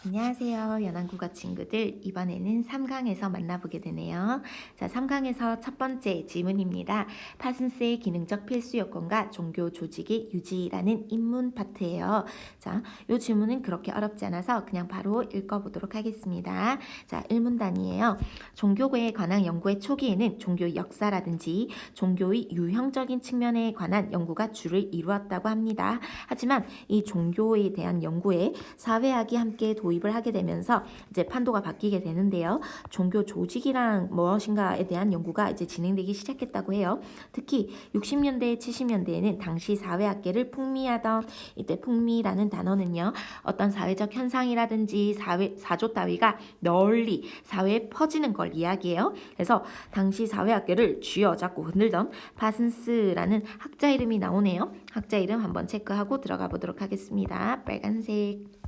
안녕하세요. 연안국어 친구들. 이번에는 3강에서 만나보게 되네요. 자, 3강에서 첫 번째 지문입니다. 파슨스의 기능적 필수 요건과 종교 조직의 유지라는 인문 파트예요. 자, 이 지문은 그렇게 어렵지 않아서 그냥 바로 읽어보도록 하겠습니다. 자, 1문단이에요. 종교에 관한 연구의 초기에는 종교 역사라든지 종교의 유형적인 측면에 관한 연구가 주를 이루었다고 합니다. 하지만 이 종교에 대한 연구에 사회학이 함께 도입을 하게 되면서 이제 판도가 바뀌게 되는데요. 종교 조직이란 무엇인가에 대한 연구가 이제 진행되기 시작했다고 해요. 특히 60년대, 70년대에는 당시 사회학계를 풍미하던 이때 풍미라는 단어는요. 어떤 사회적 현상이라든지 사조 따위가 널리 사회에 퍼지는 걸 이야기해요. 그래서 당시 사회학계를 쥐어잡고 흔들던 파슨스라는 학자 이름이 나오네요. 학자 이름 한번 체크하고 들어가 보도록 하겠습니다. 빨간색.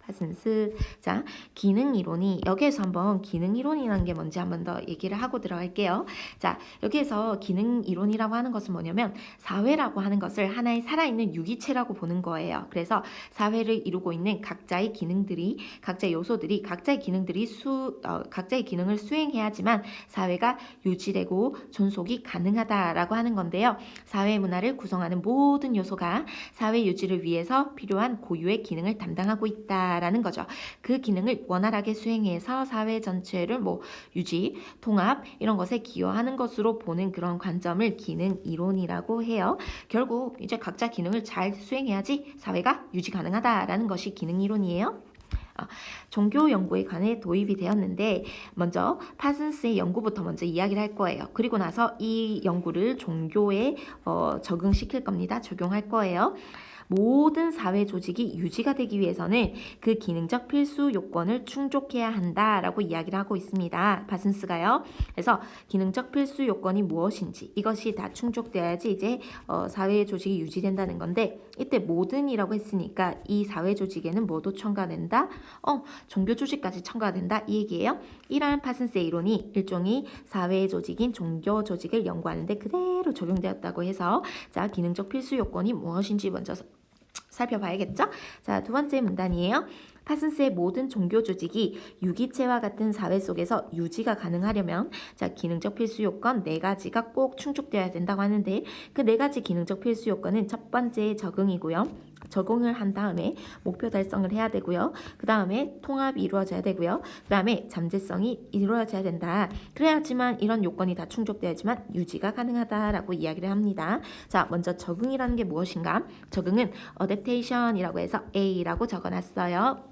파슨스. 자, 기능 이론이 여기에서 한번 기능 이론이라는 게 뭔지 한번 더 얘기를 하고 들어갈게요. 자, 여기에서 기능 이론이라고 하는 것은 뭐냐면 사회라고 하는 것을 하나의 살아있는 유기체라고 보는 거예요. 그래서 사회를 이루고 있는 각자의 기능들이 각자의 요소들이 각자의 기능을 수행해야지만 사회가 유지되고 존속이 가능하다라고 하는 건데요. 사회 문화를 구성하는 모든 요소가 사회 유지를 위해서 필요한 고유의 기능을 담당하고 있다. 라는 거죠. 그 기능을 원활하게 수행해서 사회 전체를 유지, 통합 이런 것에 기여하는 것으로 보는 그런 관점을 기능 이론이라고 해요. 결국 이제 각자 기능을 잘 수행해야지 사회가 유지 가능하다라는 것이 기능 이론이에요. 종교 연구에 관해 도입이 되었는데 먼저 파슨스의 연구부터 먼저 이야기를 할 거예요. 그리고 나서 이 연구를 종교에 적용시킬 겁니다. 적용할 거예요. 모든 사회 조직이 유지가 되기 위해서는 그 기능적 필수 요건을 충족해야 한다라고 이야기를 하고 있습니다. 파슨스가요. 그래서 기능적 필수 요건이 무엇인지 이것이 다 충족돼야지 이제 사회 조직이 유지된다는 건데 이때 모든이라고 했으니까 이 사회 조직에는 뭐도 첨가된다? 종교 조직까지 첨가된다 이 얘기예요. 이러한 파슨스의 이론이 일종의 사회 조직인 종교 조직을 연구하는데 그대로 적용되었다고 해서 자, 기능적 필수 요건이 무엇인지 먼저 살펴봐야겠죠? 자, 두 번째 문단이에요. 파슨스의 모든 종교 조직이 유기체와 같은 사회 속에서 유지가 가능하려면 자, 기능적 필수 요건 4가지가 꼭 충족되어야 된다고 하는데 그 4가지 기능적 필수 요건은 첫 번째 적응이고요. 적응을 한 다음에 목표 달성을 해야 되고요. 그 다음에 통합이 이루어져야 되고요. 그 다음에 잠재성이 이루어져야 된다. 그래야지만 이런 요건이 다 충족되어야지만 유지가 가능하다라고 이야기를 합니다. 자, 먼저 적응이라는 게 무엇인가? 적응은 adaptation이라고 해서 A라고 적어놨어요.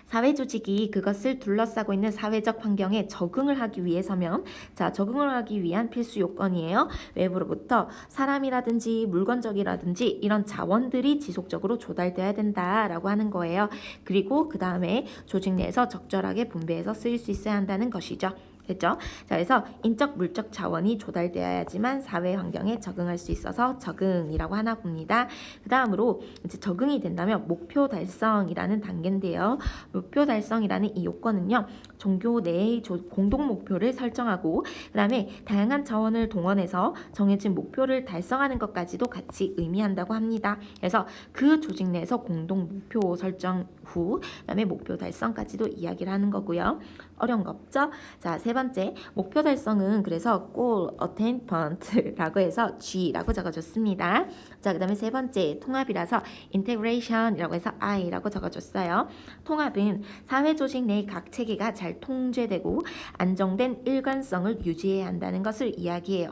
사회 조직이 그것을 둘러싸고 있는 사회적 환경에 적응을 하기 위해서면 자, 적응을 하기 위한 필수 요건이에요. 외부로부터 사람이라든지 물건적이라든지 이런 자원들이 지속적으로 조달돼야 된다라고 하는 거예요. 그리고 그 다음에 조직 내에서 적절하게 분배해서 쓰일 수 있어야 한다는 것이죠. 됐죠? 자, 그래서 인적 물적 자원이 조달되어야지만 사회 환경에 적응할 수 있어서 적응이라고 하나 봅니다. 그 다음으로 이제 적응이 된다면 목표 달성이라는 단계인데요. 목표 달성이라는 이 요건은요. 종교 내의 공동 목표를 설정하고 그 다음에 다양한 자원을 동원해서 정해진 목표를 달성하는 것까지도 같이 의미한다고 합니다. 그래서 그 조직 내에서 공동 목표 설정 후 그 다음에 목표 달성까지도 이야기를 하는 거고요. 어려운 거 없죠? 자, 세 번째 목표 달성은 그래서 goal attainment라고 해서 G라고 적어줬습니다. 자, 그 다음에 세 번째 통합이라서 integration이라고 해서 I라고 적어줬어요. 통합은 사회 조직 내 각 체계가 잘 통제되고 안정된 일관성을 유지해야 한다는 것을 이야기해요.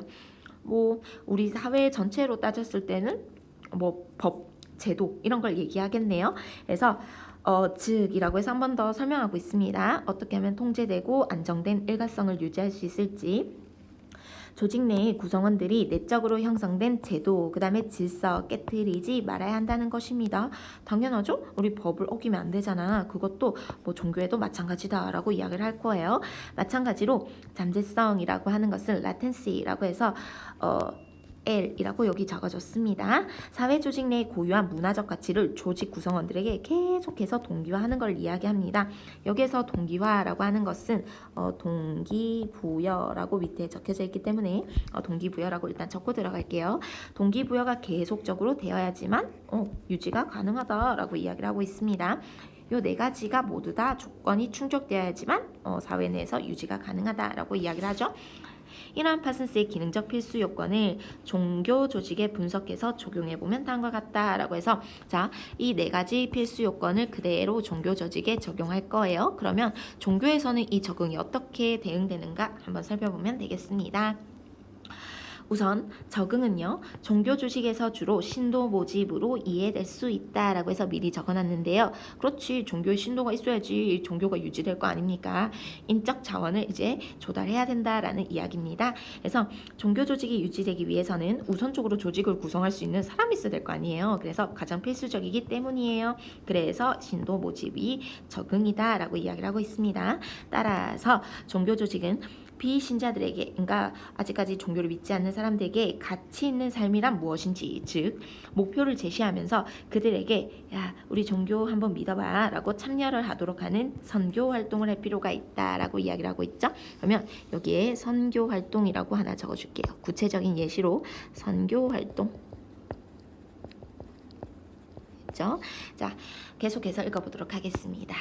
우리 사회 전체로 따졌을 때는 법, 제도 이런 걸 얘기하겠네요. 그래서 즉이라고 해서 한 번 더 설명하고 있습니다. 어떻게 하면 통제되고 안정된 일관성을 유지할 수 있을지. 조직 내의 구성원들이 내적으로 형성된 제도, 그 다음에 질서 깨뜨리지 말아야 한다는 것입니다. 당연하죠? 우리 법을 어기면 안 되잖아. 그것도 종교에도 마찬가지다라고 이야기를 할 거예요. 마찬가지로 잠재성이라고 하는 것은 latency라고 해서 L이라고 여기 적어줬습니다. 사회조직 내 고유한 문화적 가치를 조직 구성원들에게 계속해서 동기화하는 걸 이야기합니다. 여기에서 동기화라고 하는 것은 동기부여라고 밑에 적혀져 있기 때문에 동기부여라고 일단 적고 들어갈게요. 동기부여가 계속적으로 되어야지만 유지가 가능하다라고 이야기를 하고 있습니다. 요 네 가지가 모두 다 조건이 충족되어야지만 사회 내에서 유지가 가능하다라고 이야기를 하죠. 이러한 파슨스의 기능적 필수 요건을 종교 조직에 분석해서 적용해보면 다음과 같다라고 해서 자, 이 네 가지 필수 요건을 그대로 종교 조직에 적용할 거예요. 그러면 종교에서는 이 적응이 어떻게 대응되는가 한번 살펴보면 되겠습니다. 우선 적응은요, 종교 조직에서 주로 신도 모집으로 이해될 수 있다라고 해서 미리 적어놨는데요. 그렇지, 종교에 신도가 있어야지 종교가 유지될 거 아닙니까? 인적 자원을 이제 조달해야 된다라는 이야기입니다. 그래서 종교 조직이 유지되기 위해서는 우선적으로 조직을 구성할 수 있는 사람이 있어야 될 거 아니에요. 그래서 가장 필수적이기 때문이에요. 그래서 신도 모집이 적응이다라고 이야기를 하고 있습니다. 따라서 종교 조직은 비신자들에게, 그러니까 아직까지 종교를 믿지 않는 사람들에게 가치 있는 삶이란 무엇인지, 즉 목표를 제시하면서 그들에게 야, 우리 종교 한번 믿어봐 라고 참여를 하도록 하는 선교 활동을 할 필요가 있다라고 이야기를 하고 있죠. 그러면 여기에 선교 활동이라고 하나 적어줄게요. 구체적인 예시로 선교 활동. 자, 계속해서 읽어보도록 하겠습니다.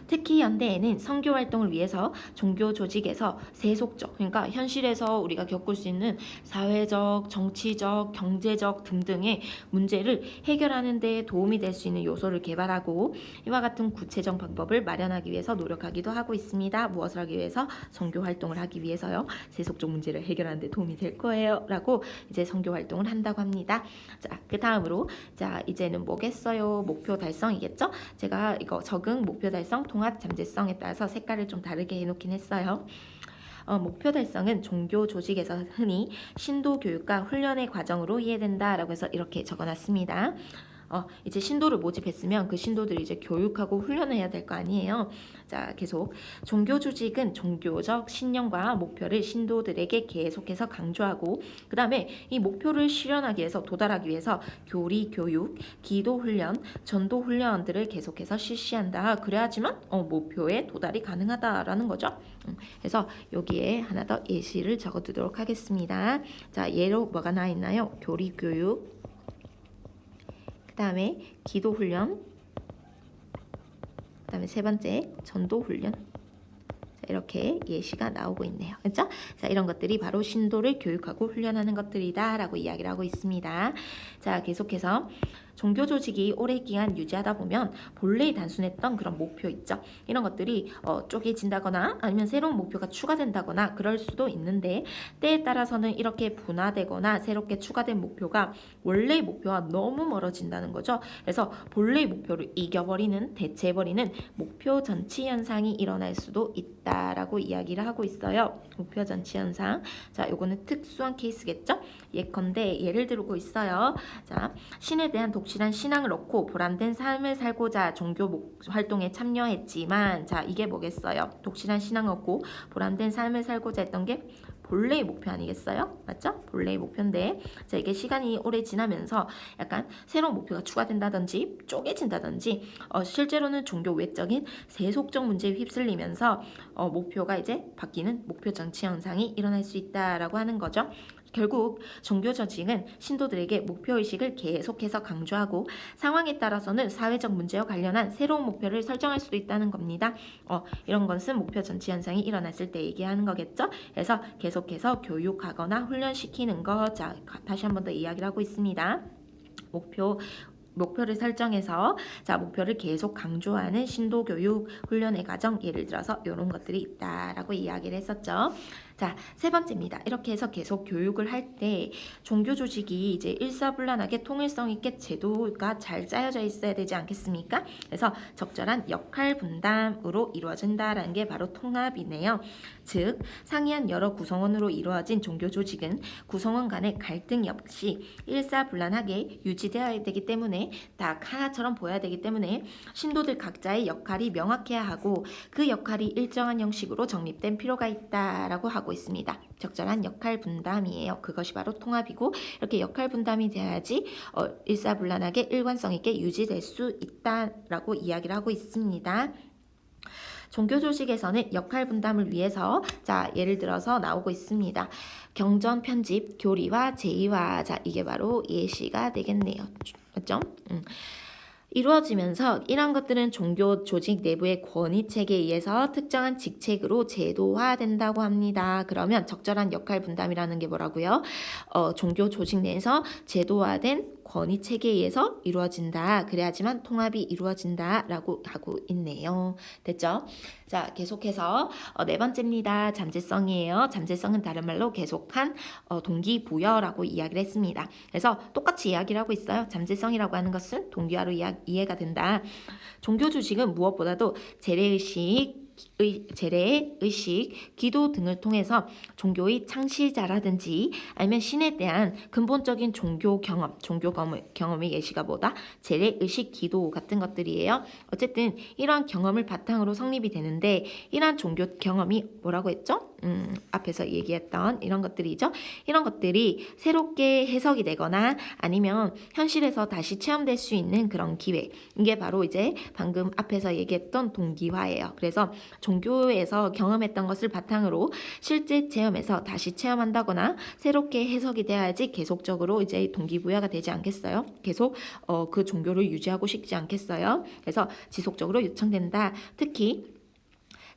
특히 현대에는 선교 활동을 위해서 종교 조직에서 세속적, 그러니까 현실에서 우리가 겪을 수 있는 사회적, 정치적, 경제적 등등의 문제를 해결하는 데 도움이 될 수 있는 요소를 개발하고 이와 같은 구체적 방법을 마련하기 위해서 노력하기도 하고 있습니다. 무엇을 하기 위해서? 선교 활동을 하기 위해서요. 세속적 문제를 해결하는 데 도움이 될 거예요. 라고 이제 선교 활동을 한다고 합니다. 자, 그 다음으로 자, 이제는 뭐겠어요? 목표 달성이겠죠? 제가 이거 적응, 목표 달성, 통합, 잠재성에 따라서 색깔을 좀 다르게 해놓긴 했어요. 목표 달성은 종교 조직에서 흔히 신도 교육과 훈련의 과정으로 이해된다라고 해서 이렇게 적어놨습니다. 이제 신도를 모집했으면 그 신도들이 이제 교육하고 훈련을 해야 될 거 아니에요. 자, 계속 종교 조직은 종교적 신념과 목표를 신도들에게 계속해서 강조하고 그 다음에 이 목표를 실현하기 위해서 도달하기 위해서 교리 교육, 기도 훈련, 전도 훈련들을 계속해서 실시한다. 그래야지만 목표에 도달이 가능하다라는 거죠. 그래서 여기에 하나 더 예시를 적어두도록 하겠습니다. 자, 예로 뭐가 나와 있나요? 교리 교육, 그 다음에 기도 훈련, 그 다음에 세 번째 전도 훈련. 자, 이렇게 예시가 나오고 있네요. 그렇죠? 자, 이런 것들이 바로 신도를 교육하고 훈련하는 것들이다 라고 이야기를 하고 있습니다. 자, 계속해서 종교 조직이 오래 기간 유지하다 보면 본래 단순했던 그런 목표 있죠. 이런 것들이 쪼개진다거나 아니면 새로운 목표가 추가된다거나 그럴 수도 있는데 때에 따라서는 이렇게 분화되거나 새롭게 추가된 목표가 원래의 목표와 너무 멀어진다는 거죠. 그래서 본래의 목표를 이겨버리는, 대체해버리는 목표 전치 현상이 일어날 수도 있다라고 이야기를 하고 있어요. 목표 전치 현상. 자, 요거는 특수한 케이스겠죠? 예컨대 예를 들고 있어요. 자, 신에 대한 독실한 신앙을 얻고 보람된 삶을 살고자 종교 활동에 참여했지만 자, 이게 뭐겠어요? 독실한 신앙을 얻고 보람된 삶을 살고자 했던 게 본래의 목표 아니겠어요? 맞죠? 본래의 목표인데 자, 이게 시간이 오래 지나면서 약간 새로운 목표가 추가된다든지 쪼개진다든지 실제로는 종교 외적인 세속적 문제에 휩쓸리면서 목표가 이제 바뀌는 목표 전치 현상이 일어날 수 있다라고 하는 거죠. 결국 종교 조직은 신도들에게 목표의식을 계속해서 강조하고 상황에 따라서는 사회적 문제와 관련한 새로운 목표를 설정할 수도 있다는 겁니다. 이런 것은 목표 전치 현상이 일어났을 때 얘기하는 거겠죠. 그래서 계속해서 교육하거나 훈련시키는 거. 자, 다시 한 번 더 이야기를 하고 있습니다. 목표를 설정해서 자, 목표를 계속 강조하는 신도 교육 훈련의 과정, 예를 들어서 이런 것들이 있다라고 이야기를 했었죠. 자, 세 번째입니다. 이렇게 해서 계속 교육을 할 때 종교 조직이 이제 일사불란하게 통일성 있게 제도가 잘 짜여져 있어야 되지 않겠습니까? 그래서 적절한 역할 분담으로 이루어진다라는 게 바로 통합이네요. 즉, 상이한 여러 구성원으로 이루어진 종교 조직은 구성원 간의 갈등 없이 일사불란하게 유지되어야 되기 때문에 딱 하나처럼 보여야 되기 때문에 신도들 각자의 역할이 명확해야 하고 그 역할이 일정한 형식으로 정립된 필요가 있다라고 하고 요구하고 있습니다. 적절한 역할 분담이에요. 그것이 바로 통합이고 이렇게 역할 분담이 돼야지 일사불란하게 일관성 있게 유지될 수 있다라고 이야기를 하고 있습니다. 종교 조직에서는 역할 분담을 위해서 자 예를 들어서 나오고 있습니다. 경전 편집, 교리와 제의화. 자 이게 바로 예시가 되겠네요. 맞죠? 이루어지면서 이러한 것들은 종교 조직 내부의 권위 체계에 의해서 특정한 직책으로 제도화된다고 합니다. 그러면 적절한 역할 분담이라는 게 뭐라고요? 종교 조직 내에서 제도화된 권위 체계에 의해서 이루어진다. 그래야지만 통합이 이루어진다라고 하고 있네요. 됐죠? 자, 계속해서 네 번째입니다. 잠재성이에요. 잠재성은 다른 말로 계속한 동기부여라고 이야기를 했습니다. 그래서 똑같이 이야기를 하고 있어요. 잠재성이라고 하는 것은 동기화로 이해가 된다. 종교 조직은 무엇보다도 재래의식, 기도 등을 통해서 종교의 창시자라든지 아니면 신에 대한 근본적인 종교 경험의 예시가 뭐다? 재래의식, 기도 같은 것들이에요. 어쨌든 이러한 경험을 바탕으로 성립이 되는데 이러한 종교 경험이 뭐라고 했죠? 앞에서 얘기했던 이런 것들이죠. 이런 것들이 새롭게 해석이 되거나 아니면 현실에서 다시 체험될 수 있는 그런 기회. 이게 바로 이제 방금 앞에서 얘기했던 동기화예요. 그래서 종교에서 경험했던 것을 바탕으로 실제 체험에서 다시 체험한다거나 새롭게 해석이 돼야지 계속적으로 이제 동기부여가 되지 않겠어요? 계속 그 종교를 유지하고 싶지 않겠어요? 그래서 지속적으로 요청된다. 특히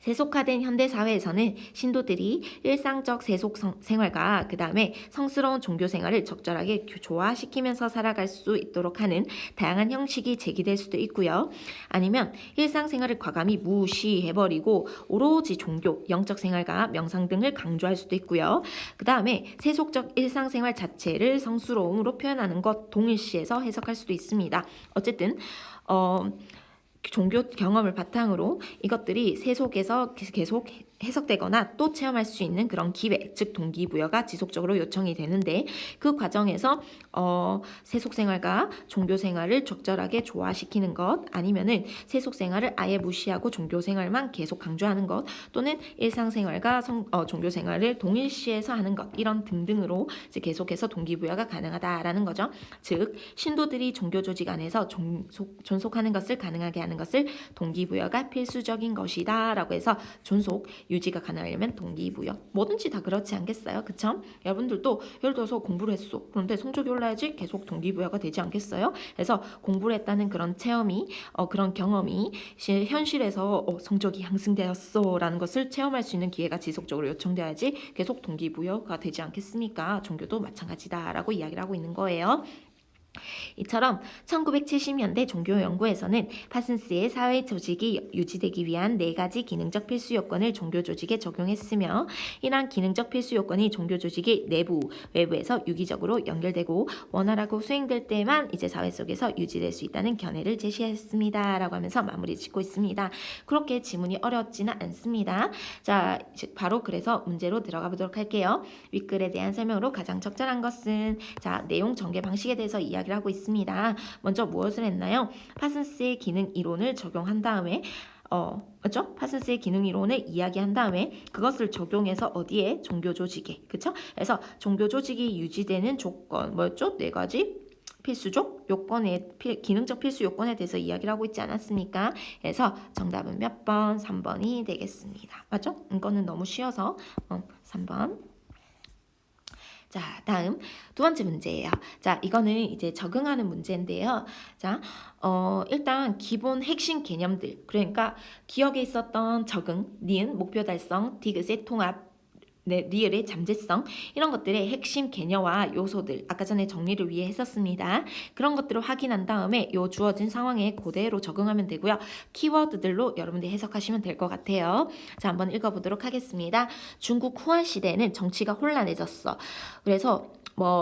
세속화된 현대사회에서는 신도들이 일상적 세속 생활과 그 다음에 성스러운 종교 생활을 적절하게 조화시키면서 살아갈 수 있도록 하는 다양한 형식이 제기될 수도 있고요. 아니면 일상생활을 과감히 무시해버리고 오로지 종교, 영적 생활과 명상 등을 강조할 수도 있고요. 그 다음에 세속적 일상생활 자체를 성스러움으로 표현하는 것 동일시해서 해석할 수도 있습니다. 어쨌든 종교 경험을 바탕으로 이것들이 세속에서 계속 해석되거나 또 체험할 수 있는 그런 기회, 즉 동기부여가 지속적으로 요청이 되는데 그 과정에서 세속생활과 종교생활을 적절하게 조화시키는 것 아니면은 세속생활을 아예 무시하고 종교생활만 계속 강조하는 것 또는 일상생활과 종교생활을 동일시해서 하는 것 이런 등등으로 이제 계속해서 동기부여가 가능하다라는 거죠. 즉 신도들이 종교조직 안에서 존속하는 것을 가능하게 하는 것을 동기부여가 필수적인 것이다 라고 해서 존속 유지가 가능하려면 동기부여 뭐든지 다 그렇지 않겠어요? 그쵸? 여러분들도 예를 들어서 공부를 했어. 그런데 성적이 올라야지 계속 동기부여가 되지 않겠어요? 그래서 공부를 했다는 그런 체험이 그런 경험이 현실에서 성적이 향상되었어 라는 것을 체험할 수 있는 기회가 지속적으로 요청돼야지 계속 동기부여가 되지 않겠습니까? 종교도 마찬가지다 라고 이야기를 하고 있는 거예요. 이처럼 1970년대 종교 연구에서는 파슨스의 사회 조직이 유지되기 위한 4가지 기능적 필수 요건을 종교 조직에 적용했으며 이러한 기능적 필수 요건이 종교 조직이 내부, 외부에서 유기적으로 연결되고 원활하고 수행될 때만 이제 사회 속에서 유지될 수 있다는 견해를 제시했습니다. 라고 하면서 마무리 짓고 있습니다. 그렇게 지문이 어렵지는 않습니다. 자, 바로 그래서 문제로 들어가 보도록 할게요. 윗글에 대한 설명으로 가장 적절한 것은 자, 내용 전개 방식에 대해서 이야기를 하고 있습니다. 먼저 무엇을 했나요? 파슨스의 기능 이론을 적용한 다음에 맞죠? 파슨스의 기능 이론을 이야기한 다음에 그것을 적용해서 어디에? 종교 조직에. 그쵸? 그래서 종교 조직이 유지되는 조건 뭐였죠? 4가지 필수적 요건에 기능적 필수 요건에 대해서 이야기를 하고 있지 않았습니까? 그래서 정답은 몇 번? 3번이 되겠습니다. 맞죠? 이거는 너무 쉬워서 3번. 자, 다음 두 번째 문제예요. 자, 이거는 이제 적응하는 문제인데요. 자, 일단 기본 핵심 개념들, 그러니까 기억에 있었던 적응, 니은, 목표 달성, 디귿의 통합, 리을의 잠재성 이런 것들의 핵심 개념과 요소들 아까 전에 정리를 위해 했었습니다. 그런 것들을 확인한 다음에 요 주어진 상황에 그대로 적응하면 되고요. 키워드들로 여러분들이 해석하시면 될 것 같아요. 자, 한번 읽어보도록 하겠습니다. 중국 후한 시대에는 정치가 혼란해졌어. 그래서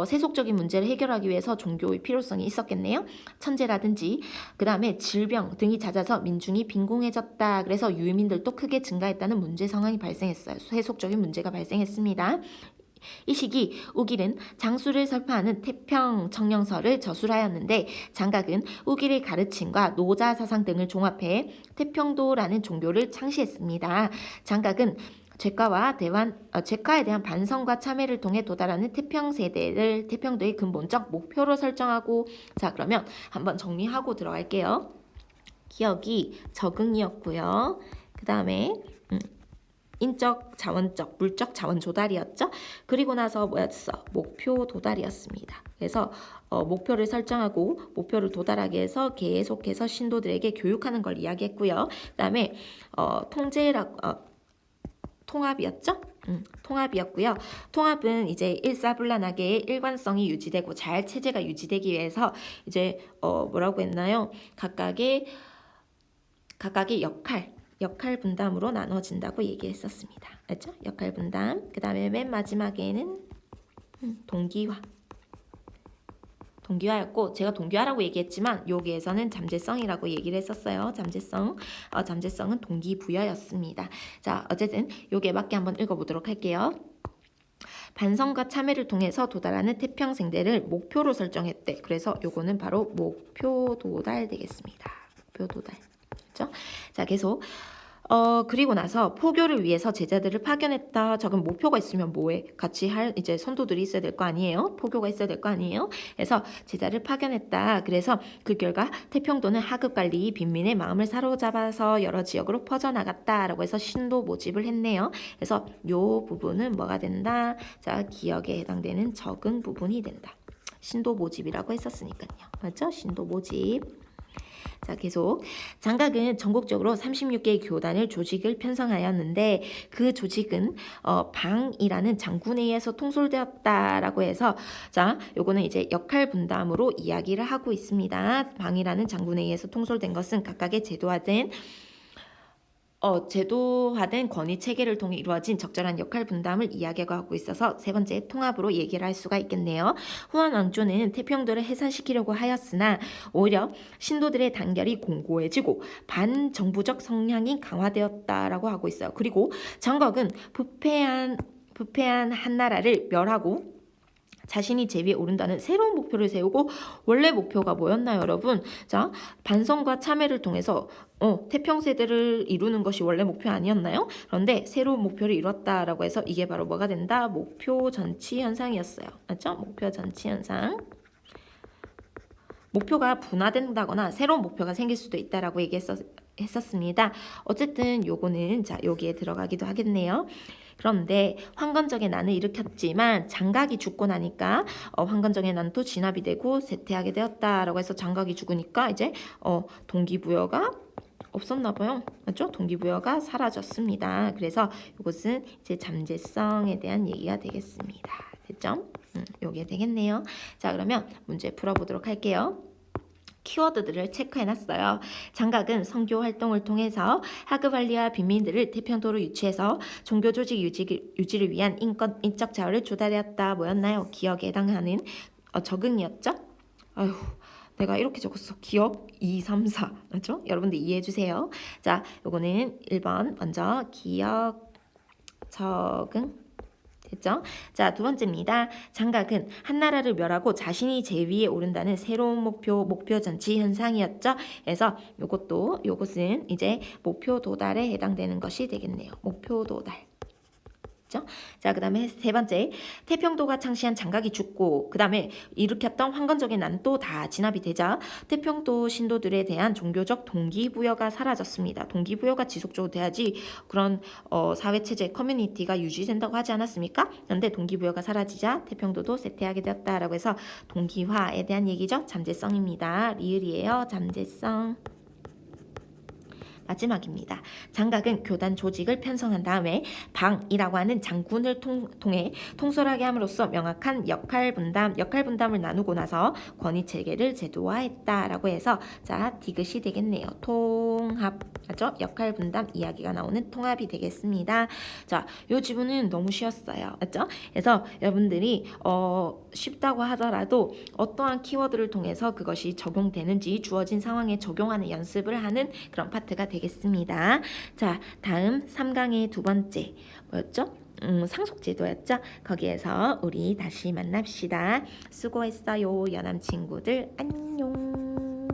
세속적인 문제를 해결하기 위해서 종교의 필요성이 있었겠네요. 천재라든지 그 다음에 질병 등이 잦아서 민중이 빈곤해졌다. 그래서 유민들도 크게 증가했다는 문제 상황이 발생했어요. 세속적인 문제가 발생했습니다. 이 시기 우길은 장수를 설파하는 태평 청령서를 저술하였는데 장각은 우길의 가르침과 노자 사상 등을 종합해 태평도라는 종교를 창시했습니다. 장각은 제카에 대한 반성과 참여를 통해 도달하는 태평세대를 태평도의 근본적 목표로 설정하고. 자, 그러면 한번 정리하고 들어갈게요. 기억이 적응이었고요. 그 다음에 인적, 자원적, 물적 자원 조달이었죠. 그리고 나서 뭐였어? 목표 도달이었습니다. 그래서 목표를 설정하고 목표를 도달하기 위해서 계속해서 신도들에게 교육하는 걸 이야기했고요. 그 다음에 통합이었죠? 통합이었고요. 통합은 이제 일사불란하게 일관성이 유지되고 잘 체제가 유지되기 위해서 이제 뭐라고 했나요? 각각의 역할 분담으로 나눠진다고 얘기했었습니다. 알죠? 역할 분담. 그 다음에 맨 마지막에는 동기화였고, 제가 동기화라고 얘기했지만 여기에서는 잠재성이라고 얘기를 했었어요. 잠재성은 동기부여였습니다. 자, 어쨌든 요게 맞게 한번 읽어보도록 할게요. 반성과 참여를 통해서 도달하는 태평생대를 목표로 설정했대. 그래서 요거는 바로 목표 도달 되겠습니다. 목표 도달. 그렇죠? 자, 계속 그리고 나서 포교를 위해서 제자들을 파견했다. 적은 목표가 있으면 뭐해? 같이 할 이제 선도들이 있어야 될 거 아니에요? 포교가 있어야 될 거 아니에요? 그래서 제자를 파견했다. 그래서 그 결과 태평도는 하급 관리 빈민의 마음을 사로잡아서 여러 지역으로 퍼져나갔다라고 해서 신도 모집을 했네요. 그래서 요 부분은 뭐가 된다? 자, 기억에 해당되는 적응 부분이 된다. 신도 모집이라고 했었으니까요. 맞죠? 신도 모집. 자, 계속 장각은 전국적으로 36개의 교단을 조직을 편성하였는데 그 조직은 방이라는 장군에 의해서 통솔되었다라고 해서 자, 요거는 이제 역할 분담으로 이야기를 하고 있습니다. 방이라는 장군에 의해서 통솔된 것은 각각의 제도화된 권위 체계를 통해 이루어진 적절한 역할 분담을 이야기하고 있어서 세 번째 통합으로 얘기를 할 수가 있겠네요. 후한 왕조는 태평도를 해산시키려고 하였으나 오히려 신도들의 단결이 공고해지고 반정부적 성향이 강화되었다라고 하고 있어요. 그리고 장각은 부패한 한나라를 멸하고 자신이 제위에 오른다는 새로운 목표를 세우고, 원래 목표가 뭐였나요, 여러분? 자, 반성과 참여를 통해서 태평세대를 이루는 것이 원래 목표 아니었나요? 그런데 새로운 목표를 이뤘다라고 해서 이게 바로 뭐가 된다? 목표 전치 현상이었어요. 맞죠? 목표 전치 현상. 목표가 분화된다거나 새로운 목표가 생길 수도 있다라고 했었습니다. 어쨌든 요거는 자, 여기에 들어가기도 하겠네요. 그런데 황건적의 난을 일으켰지만 장각이 죽고 나니까 황건적의 난도 진압이 되고 쇠퇴하게 되었다라고 해서 장각이 죽으니까 이제 동기부여가 없었나 봐요. 맞죠? 동기부여가 사라졌습니다. 그래서 이것은 이제 잠재성에 대한 얘기가 되겠습니다. 됐죠? 요게 되겠네요. 자, 그러면 문제 풀어보도록 할게요. 키워드들을 체크해놨어요. 장각은 선교 활동을 통해서 하급관리와 빈민들을 태평도로 유치해서 종교조직 유지를 위한 인적 자원을 조달하였다. 뭐였나요? 기억에 해당하는 적응이었죠? 아휴, 내가 이렇게 적었어. 기억 2, 3, 4. 맞죠? 여러분들 이해해주세요. 자, 요거는 1번 먼저 기억, 적응. 됐죠? 자, 두 번째입니다. 장각은 한나라를 멸하고 자신이 제위에 오른다는 새로운 목표 전치 현상이었죠. 그래서 요것은 이제 목표 도달에 해당되는 것이 되겠네요. 목표 도달. 자, 그 다음에 세 번째, 태평도가 창시한 장각이 죽고 그 다음에 일으켰던 황건적의 난도 다 진압이 되자 태평도 신도들에 대한 종교적 동기부여가 사라졌습니다. 동기부여가 지속적으로 돼야지 그런 사회체제 커뮤니티가 유지된다고 하지 않았습니까? 그런데 동기부여가 사라지자 태평도도 쇠퇴하게 되었다라고 해서 동기화에 대한 얘기죠. 잠재성입니다. 리을이에요. 잠재성. 마지막입니다. 장각은 교단 조직을 편성한 다음에 방이라고 하는 장군을 통해 통솔하게 함으로써 명확한 역할 분담을 나누고 나서 권위 체계를 제도화했다라고 해서 자, 디귿이 되겠네요. 통합. 맞죠? 역할 분담 이야기가 나오는 통합이 되겠습니다. 자, 요 지문은 너무 쉬웠어요. 맞죠? 그래서 여러분들이 쉽다고 하더라도 어떠한 키워드를 통해서 그것이 적용되는지 주어진 상황에 적용하는 연습을 하는 그런 파트가 되겠습니다. 자, 다음 3강의 두 번째 뭐였죠? 상속제도였죠? 거기에서 우리 다시 만납시다. 수고했어요, 연암 친구들. 안녕.